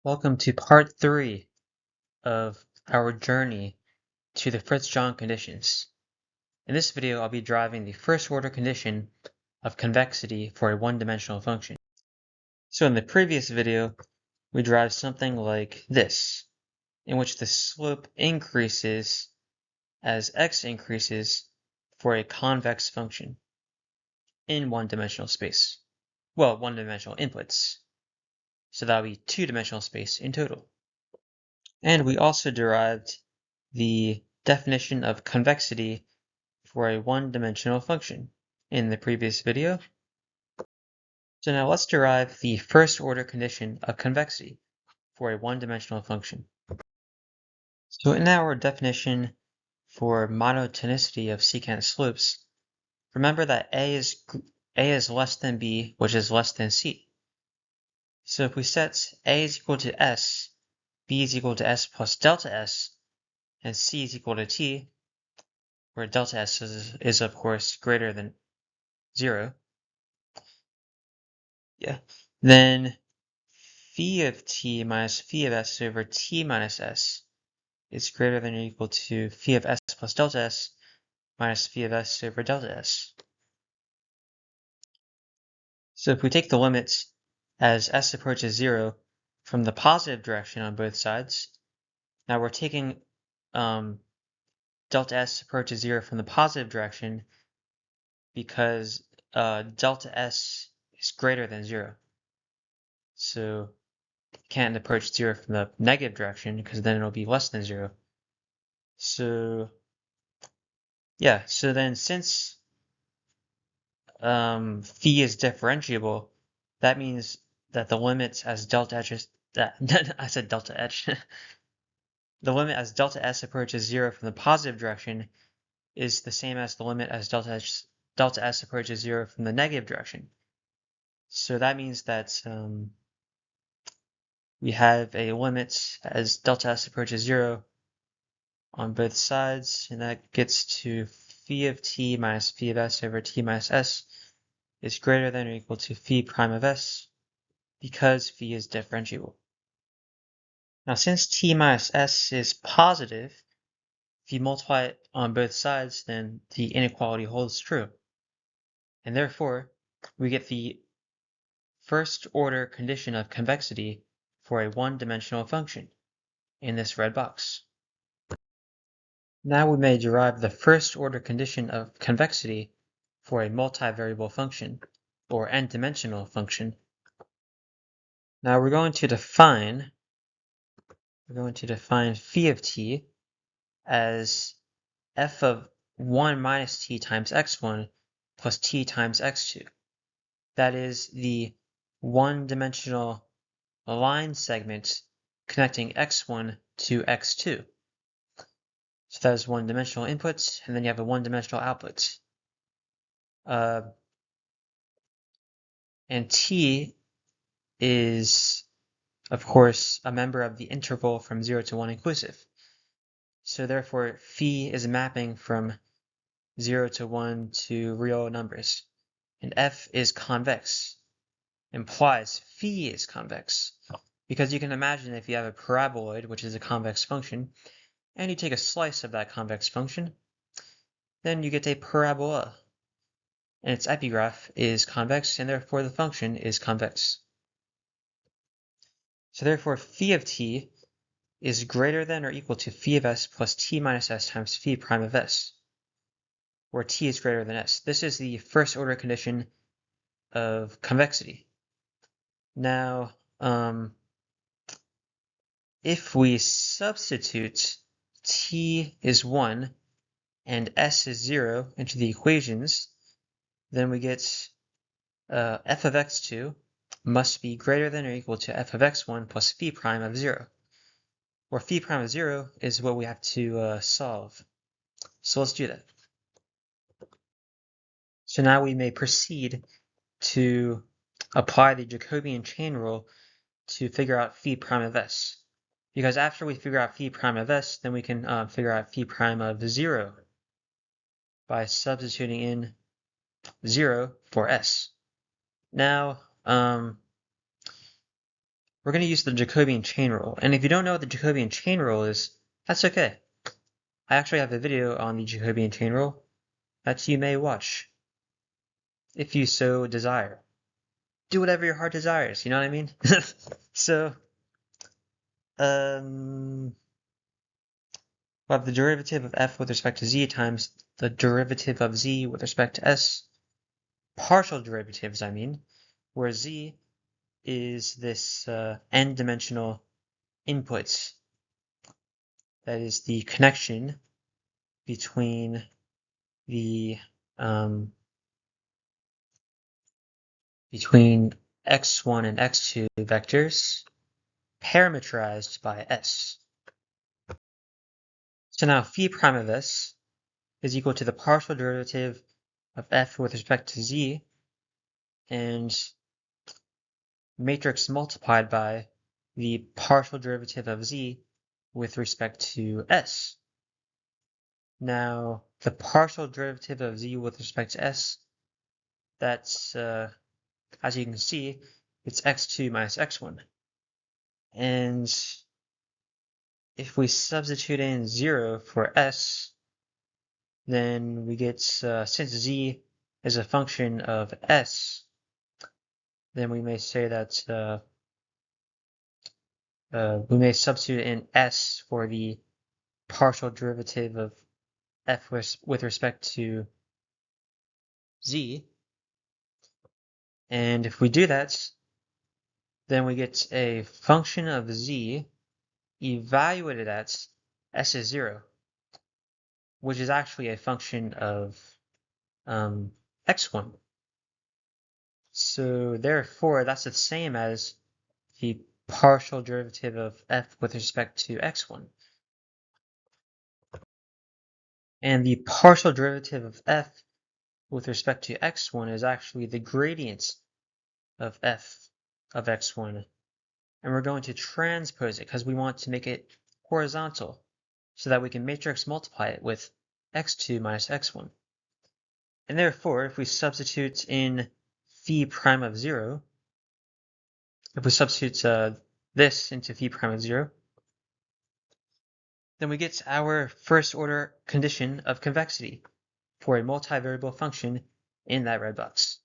Welcome to part 3 of our journey to the Fritz-John conditions. In this video, I'll be deriving the first order condition of convexity for a one-dimensional function. So in the previous video, we derived something like this, in which the slope increases as x increases for a convex function in one-dimensional space. Well, one-dimensional inputs. So that'll be two-dimensional space in total. And we also derived the definition of convexity for a one-dimensional function in the previous video. So now let's derive the first order condition of convexity for a one-dimensional function. So in our definition for monotonicity of secant slopes, remember that A is less than B, which is less than C. So if we set A is equal to S, B is equal to S plus delta S, and C is equal to T, where delta S is of course greater than 0, then phi of t minus phi of s over t minus s is greater than or equal to phi of s plus delta s minus phi of s over delta s. So if we take the limits as s approaches 0 from the positive direction on both sides, now we're taking delta s approaches 0 from the positive direction because delta s is greater than 0. So it can't approach 0 from the negative direction because then it'll be less than 0. So yeah, so then since phi is differentiable, that means that the limits as delta h is that I said delta h. The limit as delta s approaches 0 from the positive direction is the same as the limit as delta s approaches 0 from the negative direction. So that means that we have a limit as delta s approaches 0 on both sides, and that gets to phi of t minus phi of s over t minus s is greater than or equal to phi prime of s because phi is differentiable. Now since t minus s is positive, if you multiply it on both sides, then the inequality holds true. And therefore, we get the first order condition of convexity for a one-dimensional function in this red box. Now we may derive the first order condition of convexity for a multivariable function or n-dimensional function. Now we're going to define phi of t as f of 1 minus t times x1 plus t times x2. That is the one-dimensional line segment connecting x1 to x2. So that is one-dimensional inputs, and then you have a one-dimensional output. And t is, of course, a member of the interval from 0 to 1 inclusive. So therefore, phi is a mapping from 0 to 1 to real numbers. And f is convex, implies phi is convex. Because you can imagine if you have a paraboloid, which is a convex function, and you take a slice of that convex function, then you get a parabola. And its epigraph is convex, and therefore the function is convex. So therefore, phi of t is greater than or equal to phi of s plus t minus s times phi prime of s, where t is greater than s. This is the first order condition of convexity. Now, if we substitute t is 1 and s is 0 into the equations, then we get f of x2 must be greater than or equal to f of x1 plus phi prime of 0, where phi prime of 0 is what we have to solve. So let's do that. So now we may proceed to apply the Jacobian chain rule to figure out phi prime of s. Because after we figure out phi prime of s, then we can figure out phi prime of 0 by substituting in 0 for s. Now, we're going to use the Jacobian chain rule. And if you don't know what the Jacobian chain rule is, that's okay. I actually have a video on the Jacobian chain rule that you may watch if you so desire. Do whatever your heart desires, you know what I mean? So, we'll have the derivative of f with respect to z times the derivative of z with respect to s. Partial derivatives, I mean, where z is this n-dimensional input. That is the connection between the between x1 and x2 vectors parametrized by s. So now phi prime of s is equal to the partial derivative of f with respect to z and matrix multiplied by the partial derivative of z with respect to s. Now, the partial derivative of z with respect to s, that's, as you can see, it's x2 minus x1. And if we substitute in 0 for s, then we get, since z is a function of s, then we may say that we may substitute in s for the partial derivative of f with respect to z. And if we do that, then we get a function of z evaluated at s is 0, which is actually a function of x1. So therefore, that's the same as the partial derivative of f with respect to x1. And the partial derivative of f with respect to x1 is actually the gradient of f of x1. And we're going to transpose it because we want to make it horizontal so that we can matrix multiply it with x2 minus x1. And therefore, if we substitute in phi prime of 0, if we substitute this into phi prime of 0, then we get our first order condition of convexity for a multivariable function in that red box.